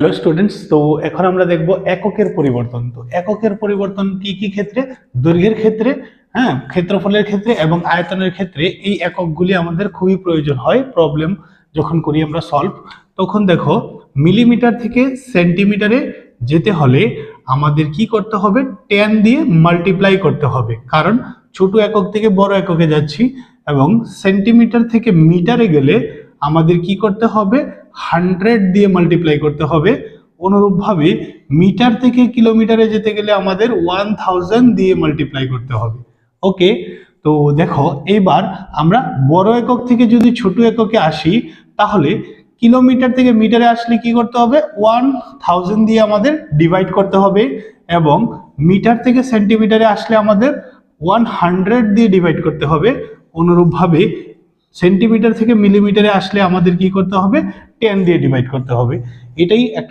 Hello students, তো এখন আমরা দেখব এককের পরিবর্তন। তো এককের পরিবর্তন কি কি ক্ষেত্রে? দৈর্ঘ্যের ক্ষেত্রে, হ্যাঁ, ক্ষেত্রফলের ক্ষেত্রে এবং আয়তনের ক্ষেত্রে এই এককগুলি আমাদের খুবই প্রয়োজন হয় প্রবলেম যখন করি আমরা সলভ। তখন দেখো, মিলিমিটার থেকে সেন্টিমিটারে যেতে হলে আমাদের কি করতে হবে? 10 দিয়ে মাল্টিপ্লাই করতে হবে, কারণ ছোট একক থেকে বড় এককে যাচ্ছি। এবং সেন্টিমিটার থেকে মিটারে গেলে আমাদের কি করতে হবে? 100 দিয়ে মাল্টিপ্লাই করতে হবে। অনুরূপভাবে মিটার থেকে কিলোমিটারে যেতে গেলে আমাদের 1000 দিয়ে মাল্টিপ্লাই করতে হবে। ওকে, তো দেখো এইবার আমরা বড় একক থেকে যদি ছোট এককে আসি, তাহলে কিলোমিটার থেকে মিটারে আসলে কি করতে হবে? 1000 দিয়ে আমাদের ডিভাইড করতে হবে, এবং মিটার থেকে সেন্টিমিটারে আসলে আমাদের 100 দিয়ে ডিভাইড করতে হবে। অনুরূপভাবে সেন্টিমিটার থেকে মিলিমিটারে আসলে আমাদের কি করতে হবে? 10 দিয়ে ডিভাইড করতে হবে। এটাই একটা